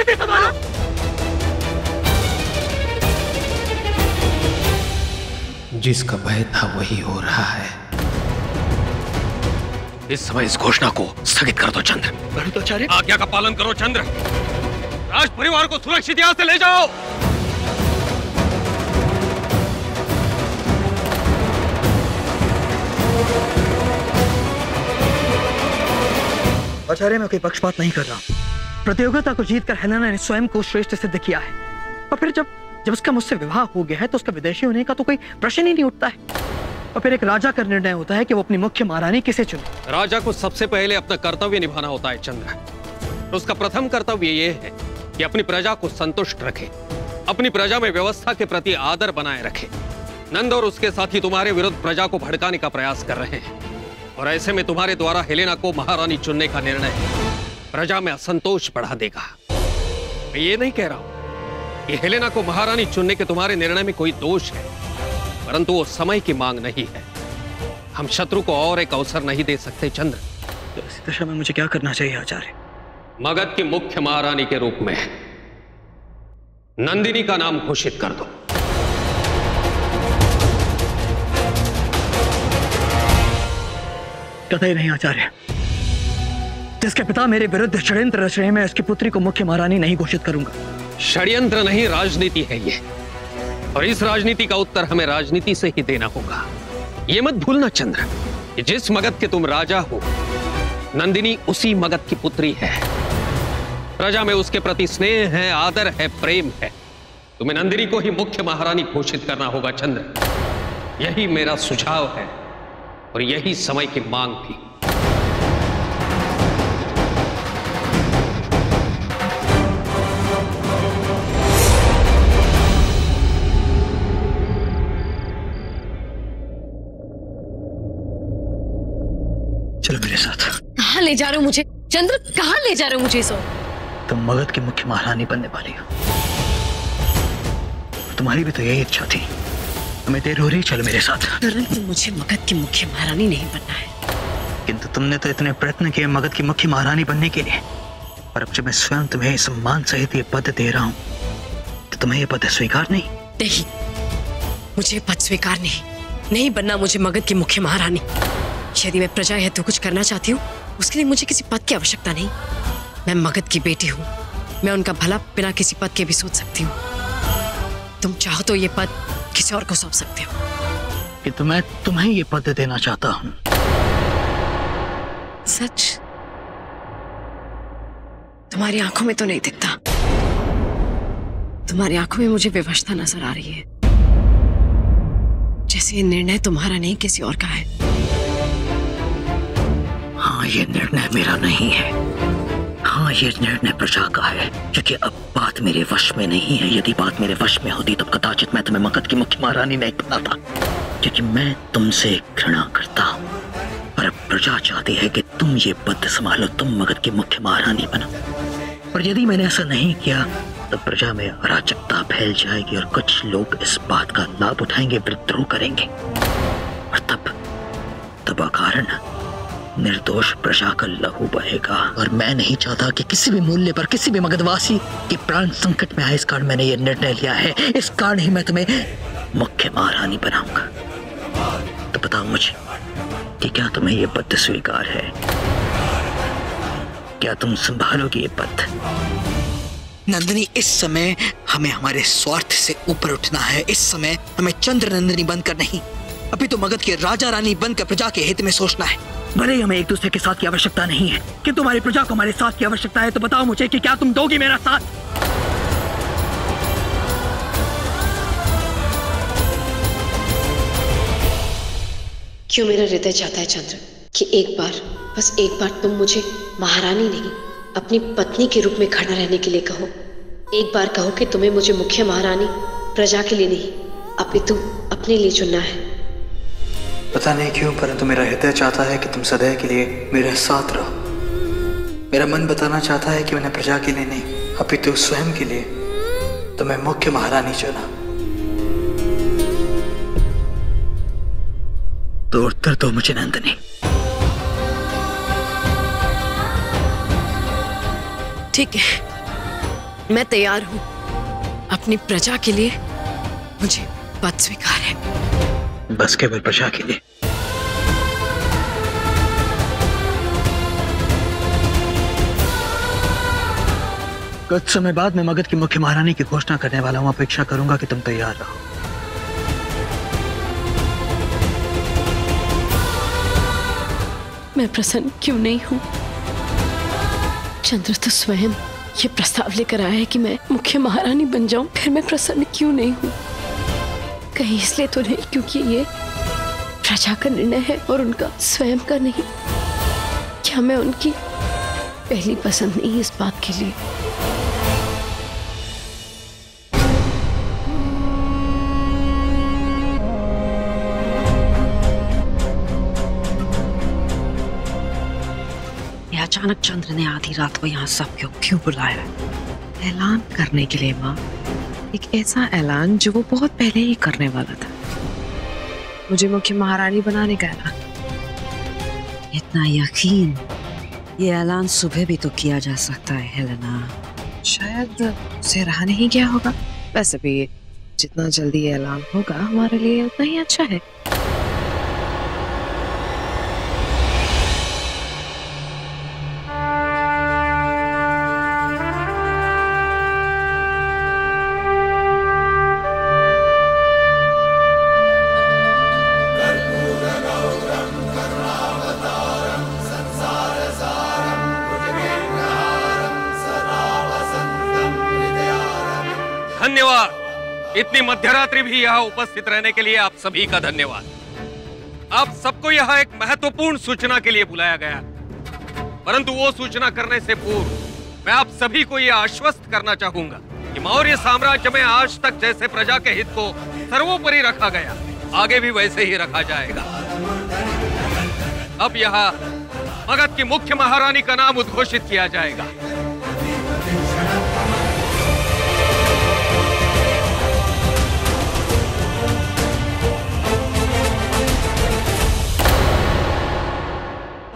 स्थिति संभालो। जिसका भय था वही हो रहा है। इस समय इस घोषणा को स्थगित कर दो चंद्र। गरुड़ाचार्य, आज्ञा का पालन करो चंद्र। राज परिवार को सुरक्षित यहां से ले जाओ। आचार्य, मैं कोई पक्षपात नहीं कर रहा। प्रतियोगिता को जीतकर हेलेना ने स्वयं को श्रेष्ठ सिद्ध किया है, और फिर जब उसका मुझसे विवाह हो गया है तो उसका विदेशी होने का तो कोई प्रश्न ही नहीं उठता है। और फिर एक राजा का निर्णय होता है कि वो अपनी मुख्य महारानी किसे चुने। राजा को सबसे पहले अपना कर्तव्य निभाना होता है चंद्र। तो उसका प्रथम कर्तव्य ये है कि अपनी प्रजा को संतुष्ट रखे, अपनी प्रजा में व्यवस्था के प्रति आदर बनाए रखे। नंद और उसके साथी तुम्हारे विरुद्ध प्रजा को भड़काने का प्रयास कर रहे हैं, और ऐसे में तुम्हारे द्वारा हेलेना को महारानी चुनने का निर्णय प्रजा में असंतोष बढ़ा देगा। मैं ये नहीं कह रहा हूं कि हेलेना को महारानी चुनने के तुम्हारे निर्णय में कोई दोष है, परंतु वो समय की मांग नहीं है। हम शत्रु को और एक अवसर नहीं दे सकते चंद्र। तो इस दिशा में मुझे क्या करना चाहिए आचार्य? मगध की मुख्य महारानी के रूप में नंदिनी का नाम घोषित कर दो। कतई नहीं आचार्य। जिसके पिता मेरे विरुद्ध षड्यंत्र रच रहे हैं, मैं उसकी पुत्री को मुख्य महारानी नहीं घोषित करूंगा। षड्यंत्र नहीं, राजनीति है ये, और इस राजनीति का उत्तर हमें राजनीति से ही देना होगा। ये मत भूलना चंद्र कि जिस मगध के तुम राजा हो, नंदिनी उसी मगध की पुत्री है। प्रजा में उसके प्रति स्नेह है, आदर है, प्रेम है। तुम्हें नंदिनी को ही मुख्य महारानी घोषित करना होगा चंद्र। यही मेरा सुझाव है और यही समय की मांग भी। चलो मेरे साथ। कहाँ ले जा रहे हो मुझे चंद्र? कहाँ ले जा रहे हो मुझे? तुम मगध की मुख्य महारानी बनने वाली हो। तुम्हारी भी तो यही इच्छा थी। तुम्हें देर हो रही, चलो मेरे साथ। परंतु मुझे मगध की मुख्य महारानी नहीं बनना है। किंतु तुमने तो इतने प्रयत्न किए मगध की मुख्य महारानी बनने के लिए, और अब जब मैं स्वयं तुम्हें सम्मान सहित ये पद दे रहा हूं, तो तुम्हें ये पद स्वीकार नहीं? नहीं, मुझे पद स्वीकार नहीं बनना मुझे मगध की मुख्य महारानी। यदि मैं प्रजा हेतु कुछ करना चाहती हूँ, उसके लिए मुझे किसी पद की आवश्यकता नहीं। मैं मगध की बेटी हूँ, मैं उनका भला बिना किसी पद के भी सोच सकती हूँ। तुम चाहो तो ये पद किसी और को सौंप सकते हो। किंतु मैं तुम्हें ये पद देना चाहता हूँ। सच? तुम्हारी आंखों में तो नहीं दिखता। तुम्हारी आंखों में मुझे विवशता नजर आ रही है, जैसे ये निर्णय तुम्हारा नहीं किसी और का है। हाँ, ये निर्णय मेरा नहीं है। हाँ, ये निर्णय प्रजा का है, क्योंकि अब बात मेरे वश में नहीं है। यदि बात मेरे वश में होती तो कदाचित मैं तुम्हें मगध की मुख्य महारानी नहीं बनाता, क्योंकि मैं तुमसे घृणा करता हूँ। और अब प्रजा चाहती है कि तुम ये पद संभालो, तुम मगध की मुख्य महारानी बनो। और यदि मैंने ऐसा नहीं किया तो प्रजा में अराजकता फैल जाएगी और कुछ लोग इस बात का लाभ उठाएंगे, विद्रोह करेंगे, और तब अकारण निर्दोष प्रजा का लहू बहेगा। और मैं नहीं चाहता कि किसी भी मूल्य पर किसी भी मगधवासी के प्राण संकट में आए। इस कारण मैंने ये निर्णय लिया है। इस कारण ही मैं तुम्हें मुख्य महारानी बनाऊंगा। तो बताओ मुझे कि क्या तुम्हें ये पद स्वीकार है? क्या तुम संभालोगे ये पद? नंदिनी, इस समय हमें हमारे स्वार्थ से ऊपर उठना है। इस समय हमें चंद्र नंदिनी बनकर नहीं, अभी तो मगध के राजा रानी बनकर प्रजा के हित में सोचना है। भले ही हमें एक दूसरे के साथ की आवश्यकता नहीं है, कि तुम्हारी प्रजा को हमारे साथ की आवश्यकता है। तो बताओ मुझे कि क्या तुम दोगी मेरा साथ? क्यों मेरा हृदय चाहता है चंद्र कि एक बार, बस एक बार तुम मुझे महारानी नहीं, अपनी पत्नी के रूप में खड़ा रहने के लिए कहो। एक बार कहो कि तुम्हें मुझे मुख्य महारानी प्रजा के लिए नहीं, अपितु अपने लिए चुनना है। पता नहीं क्यों, परंतु मेरा हृदय चाहता है कि तुम सदैव के लिए मेरे साथ रहो। मेरा मन बताना चाहता है कि मैंने प्रजा के लिए नहीं, अपितु स्वयं के लिए तुम्हें मुख्य महारानी चुना। तो उत्तर दो मुझे नंदिनी। ठीक है, मैं तैयार हूँ। अपनी प्रजा के लिए मुझे पद स्वीकार है। बस केवल प्रजा के लिए? कुछ समय बाद मैं मगध की मुख्य महारानी की घोषणा करने वाला हूं। अपेक्षा करूंगा कि तुम तैयार रहो। मैं प्रसन्न क्यों नहीं हूँ? चंद्र तो स्वयं ये प्रस्ताव लेकर आया है कि मैं मुख्य महारानी बन जाऊं, फिर मैं प्रसन्न क्यों नहीं हूँ? कहीं इसलिए तो नहीं क्योंकि ये प्रजा का निर्णय है और उनका स्वयं का नहीं? क्या मैं उनकी पहली पसंद नहीं इस बात के लिए? अचानक चंद्र ने आधी रात को यहाँ सबको क्यों बुलाया? ऐलान करने के लिए माँ, एक ऐसा ऐलान जो वो बहुत पहले ही करने वाला था। मुझे मुख्य महारानी बनाने का ऐलान। इतना यकीन, ये ऐलान सुबह भी तो किया जा सकता है हेलेना। शायद उसे रहा नहीं गया होगा। वैसे भी जितना जल्दी ऐलान होगा हमारे लिए उतना ही अच्छा है। धन्यवाद। इतनी मध्यरात्रि भी यहाँ उपस्थित रहने के लिए आप सभी का धन्यवाद। आप सबको यहाँ एक महत्वपूर्ण सूचना के लिए बुलाया गया, परंतु वो सूचना करने से पूर्व मैं आप सभी को यह आश्वस्त करना चाहूंगा कि मौर्य साम्राज्य में आज तक जैसे प्रजा के हित को सर्वोपरि रखा गया, आगे भी वैसे ही रखा जाएगा। अब यहाँ मगध की मुख्य महारानी का नाम उद्घोषित किया जाएगा।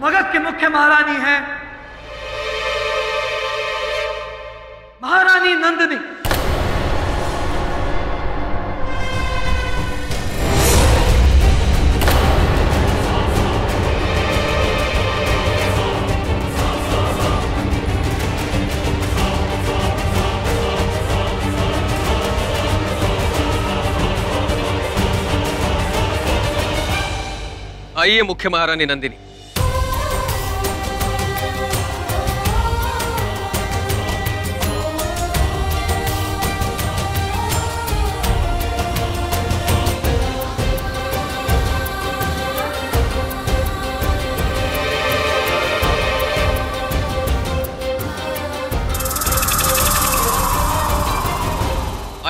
मगध की मुख्य महारानी है महारानी नंदिनी। आइए मुख्य महारानी नंदिनी।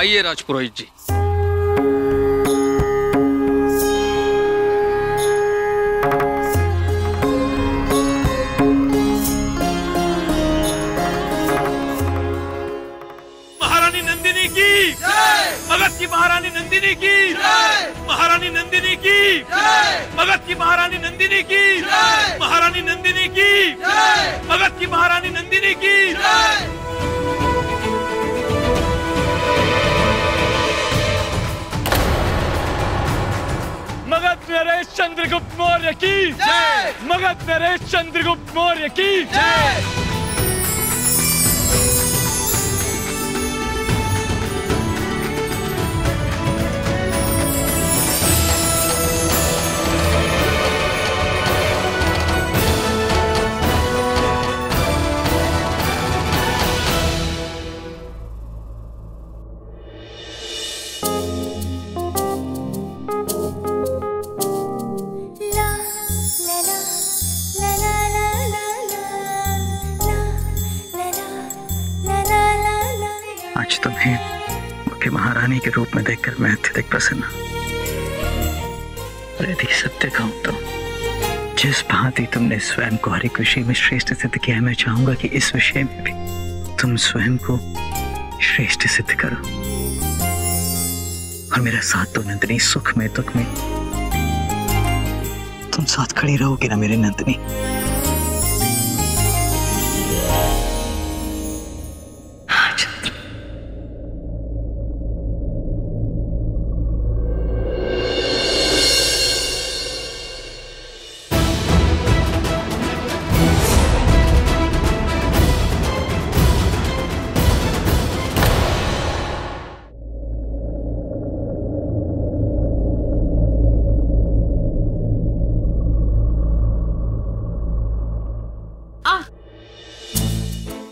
आइए राजपुरोहित जी। महारानी नंदिनी की जय। मगध की महारानी नंदिनी की जय। महारानी नंदिनी की जय। मगध की महारानी नंदिनी की जय। महारानी नंदिनी की जय। मगध की महारानी नंदिनी की जय। मगध नरेश चंद्रगुप्त मौर्य की जय। मगध नरेश चंद्रगुप्त मौर्य की जय। आज तुम्हें मुख्य महारानी के रूप में देखकर मैं अत्यधिक प्रसन्न हूं। और यदि सत्य कहूं तो जिस भांति तुमने स्वयं को हर एक विषय में श्रेष्ठ सिद्ध किया है, मैं चाहूंगा कि इस विषय में भी तुम स्वयं को श्रेष्ठ सिद्ध करो और मेरा साथ दो नंदिनी। सुख में दुख में तुम साथ खड़ी रहोगे ना मेरी नंदिनी? हाँ चंद्र।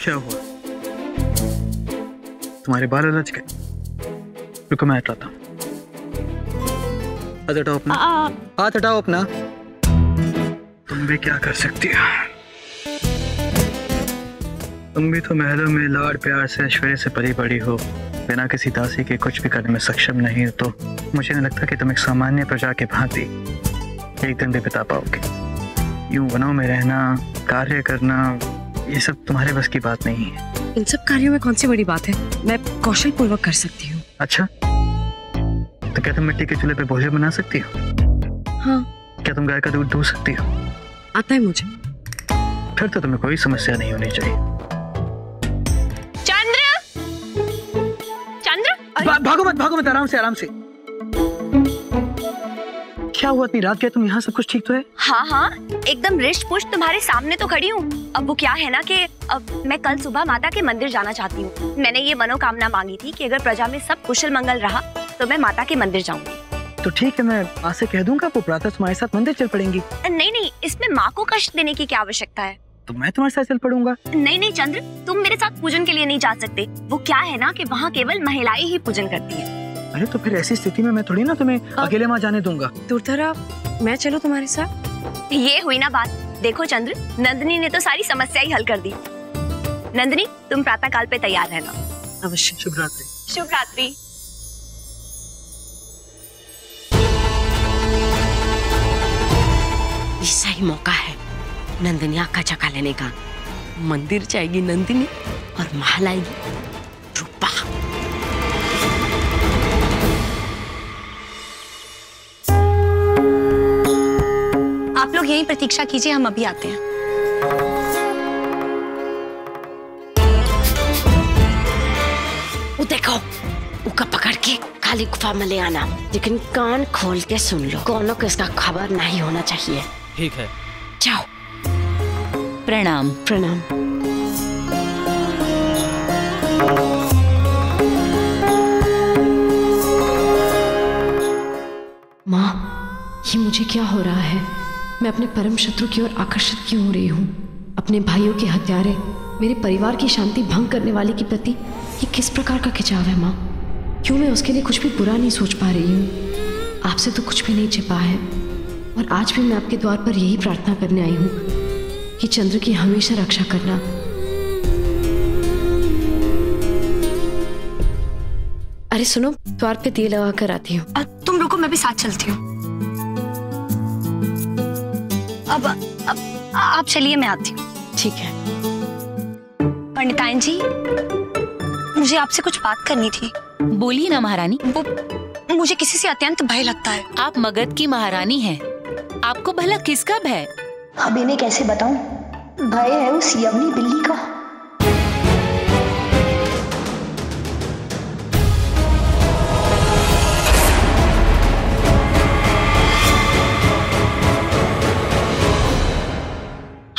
क्या हुआ? तुम्हारे बाल उलझ गए? रुको मैं हटाता हूँ। हाथ हटाओ अपना, हाथ हटाओ अपना। तुम भी क्या कर सकती हो? तुम भी तो महलों में लाड़ प्यार से ऐश्वर्य से पली बड़ी हो, बिना किसी दासी के कुछ भी करने में सक्षम नहीं हो। तो मुझे नहीं लगता कि तुम एक सामान्य प्रजा के भांति एक दिन भी बिता पाओगे। यूं वनों में रहना, कार्य करना, ये सब तुम्हारे बस की बात नहीं है। इन सब कार्यों में कौन सी बड़ी बात है? मैं कौशल पूर्वक कर सकती हूँ। अच्छा, तो क्या तुम मिट्टी के चूल्हे पे भोजन बना सकती हो? हाँ। क्या तुम गाय का दूध दूह सकती हो? आता है मुझे। फिर तो तुम्हें कोई समस्या नहीं होनी चाहिए। भागो मत, भागो मत, आराम से, आराम से। क्या हुआ इतनी रात? क्या तुम यहाँ? सब कुछ ठीक तो है? हाँ हाँ, एकदम रिष्ट पुष्ट तुम्हारे सामने तो खड़ी हूँ। अब वो क्या है ना कि अब मैं कल सुबह माता के मंदिर जाना चाहती हूँ। मैंने ये मनोकामना मांगी थी कि अगर प्रजा में सब कुशल मंगल रहा तो मैं माता के मंदिर जाऊंगी। तो ठीक है, मैं माँ से कह दूंगा, वो प्रातः तुम्हारे साथ मंदिर चल पड़ेंगी। नहीं नहीं, इसमें माँ को कष्ट देने की क्या आवश्यकता है? तो मैं तुम्हारे साथ चल पड़ूंगा। नहीं नहीं चंद्र, तुम मेरे साथ पूजन के लिए नहीं जा सकते। वो क्या है ना कि वहाँ केवल महिलाएं ही पूजन करती है। अरे तो फिर ऐसी स्थिति में मैं थोड़ी ना तुम्हें अकेले वहाँ जाने दूंगा। दूरदरा, मैं चलूं तुम्हारे साथ? ये हुई ना बात। देखो चंद्र, नंदिनी ने तो सारी समस्या ही हल कर दी। नंदिनी, तुम प्रातः काल पे तैयार रहना। अवश्य। शुभ रात्रि। शुभ रात्रि। ये सही मौका है नंदिनी का चका लेने का। मंदिर जाएगी नंदिनी और महल आएगी रूपा। आप लोग यहीं प्रतीक्षा कीजिए, हम अभी आते हैं। वो देखो, उका पकड़ के खाली गुफा में ले आना, लेकिन कान खोल के सुन लो, कोनो को इसका खबर नहीं होना चाहिए। ठीक है। जाओ। प्रणाम। प्रणाम। माँ, ये मुझे क्या हो रहा है? मैं अपने परम शत्रु की ओर आकर्षित क्यों हो रही हूँ? अपने भाइयों के हत्यारे, मेरे परिवार की शांति भंग करने वाले के प्रति ये किस प्रकार का खिंचाव है माँ? क्यों मैं उसके लिए कुछ भी बुरा नहीं सोच पा रही हूँ? आपसे तो कुछ भी नहीं छिपा है, और आज भी मैं आपके द्वार पर यही प्रार्थना करने आई हूँ कि चंद्र की हमेशा रक्षा करना। अरे सुनो, द्वार पे दिए लगा कर आती हूँ। तुम रुको, मैं भी साथ चलती हूँ। अब आप चलिए, मैं आती हूँ। ठीक है। पंडिताइन जी, मुझे आपसे कुछ बात करनी थी। बोलिए ना महारानी। वो मुझे किसी से अत्यंत भय लगता है। आप मगध की महारानी हैं, आपको भला किसका भय? अब इन्हें कैसे बताऊं? भय है उस यवनी बिल्ली का।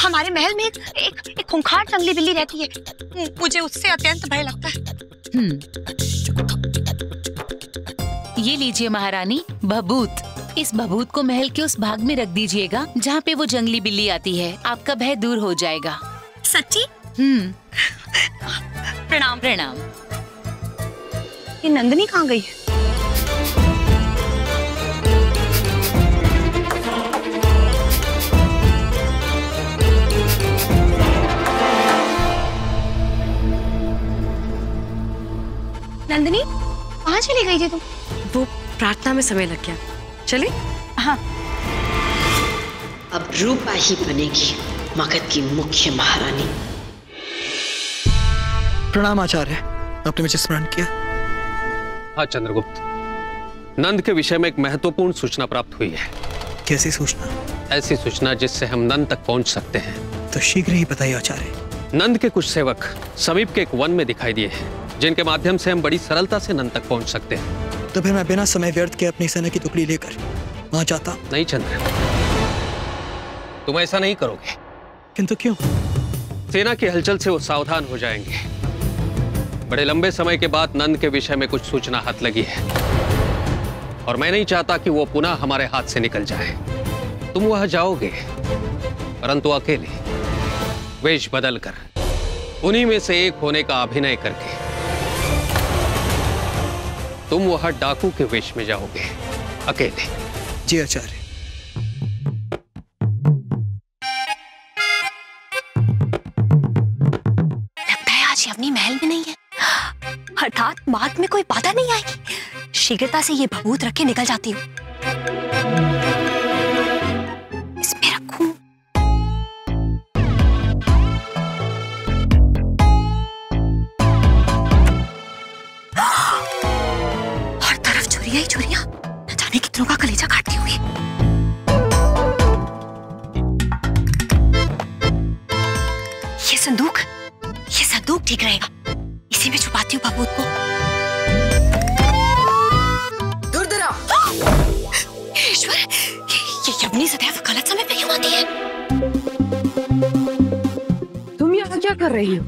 हमारे महल में एक खूंखार जंगली बिल्ली रहती है। मुझे उससे अत्यंत भय लगता है। ये लीजिए महारानी, भभूत। इस भभूत को महल के उस भाग में रख दीजिएगा जहाँ पे वो जंगली बिल्ली आती है। आपका भय दूर हो जाएगा। सच्ची? प्रणाम। प्रणाम। ये नंदिनी कहाँ गई है? नंदिनी, कहाँ चली गई थी तुम? वो प्रार्थना में समय लग गया। चले? हाँ। अब रूपा ही बनेगी मगध की मुख्य महारानी। प्रणाम आचार्य, आपने मुझे स्मरण किया। हाँ चंद्रगुप्त, नंद के विषय में एक महत्वपूर्ण सूचना प्राप्त हुई है। कैसी सूचना? ऐसी सूचना जिससे हम नंद तक पहुंच सकते हैं। तो शीघ्र ही बताइए आचार्य। नंद के कुछ सेवक समीप के एक वन में दिखाई दिए हैं, जिनके माध्यम से हम बड़ी सरलता से नंद तक पहुंच सकते हैं। तो फिर मैं बिना समय व्यर्थ के अपनी सेना की टुकड़ी लेकर वहां जाता। नहीं चंद्र, तुम ऐसा नहीं करोगे। किंतु क्यों? सेना की हलचल से वो सावधान हो जाएंगे। बड़े लंबे समय के बाद नंद के विषय में कुछ सूचना हाथ लगी है, और मैं नहीं चाहता कि वो पुनः हमारे हाथ से निकल जाए। तुम वहां जाओगे, परंतु अकेले, वेश बदलकर, उन्हीं में से एक होने का अभिनय करके तुम वहां डाकू के वेश में जाओगे, अकेले। जी आचार्य। लगता है आज यवनी महल में नहीं है, अर्थात मार्ग में कोई बाधा नहीं आएगी। शीघ्रता से ये भभूत रख के निकल जाती हूँ। इसमें रखूं। हर तरफ चोरियां ही चोरियां, न जाने कितनों का कलेजा काटती हुई। ये संदूक ठीक रहेगा। इसी में छुपाती हूँ भभूत को। ईश्वर, ये यवनी सदैव गलत समय पे क्यों आती है? तुम यहाँ क्या कर रही हो?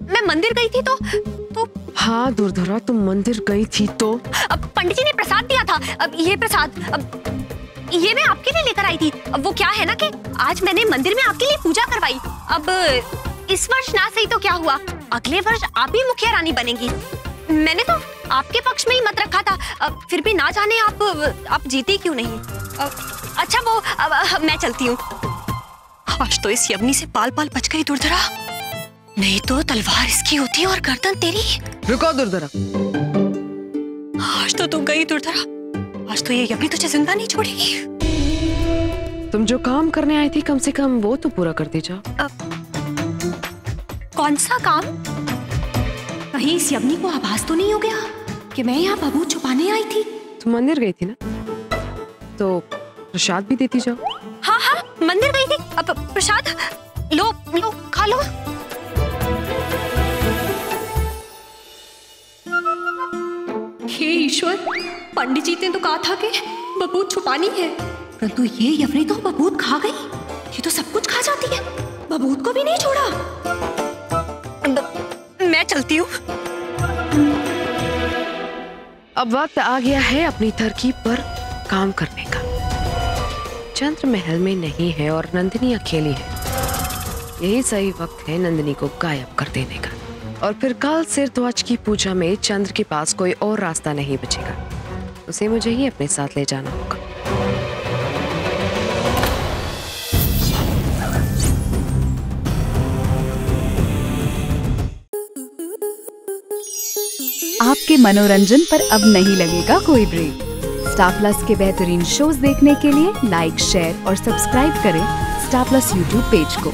मैं मंदिर गई थी तो हाँ दुर्धरा, तुम मंदिर गई थी तो? अब पंडित जी ने प्रसाद दिया था। अब ये प्रसाद, अब ये मैं आपके लिए लेकर आई थी। अब वो क्या है ना कि आज मैंने मंदिर में आपके लिए पूजा करवाई। अब इस वर्ष ना सही तो क्या हुआ, अगले वर्ष आप ही मुखिया रानी बनेंगी। मैंने तो आपके पक्ष में ही मत रखा था। अब फिर भी ना जाने आप जीती क्यों नहीं। अच्छा वो मैं चलती हूँ। आज तो इस यवनी से पाल पाल बच गई दुर्धरा, नहीं तो तलवार इसकी होती और गर्दन तेरी। रुको दुर्धरा। आज तो तू गई दुर्धरा, आज तो ये यवनी तुझे जिंदा नहीं छोड़ेगी। तुम जो काम करने आई थी कम से कम वो तो पूरा करती जाओ। कौन सा काम? कहीं इस यवनी को आभास तो नहीं हो गया कि मैं यहाँ भभूत छुपाने आई थी? तुम मंदिर गई थी ना, तो प्रसाद भी देती जाओ। हाँ हाँ मंदिर गई थी। अब प्रसाद लो खा लो। हे ईश्वर, पंडित जी ने तो कहा था कि भभूत छुपानी है, परंतु ये यवनी तो भभूत खा गई। ये तो सब कुछ खा जाती है, भभूत को भी नहीं छोड़ा। मैं चलती हूँ। अब वक्त आ गया है अपनी तरकीब पर काम करने का। चंद्र महल में नहीं है और नंदिनी अकेली है। यही सही वक्त है नंदिनी को गायब कर देने का। और फिर कल सिरध्वज की पूजा में चंद्र के पास कोई और रास्ता नहीं बचेगा, उसे मुझे ही अपने साथ ले जाना होगा। आपके मनोरंजन पर अब नहीं लगेगा कोई ब्रेक। स्टार प्लस के बेहतरीन शोज देखने के लिए लाइक, शेयर और सब्सक्राइब करें स्टार प्लस यूट्यूब पेज को।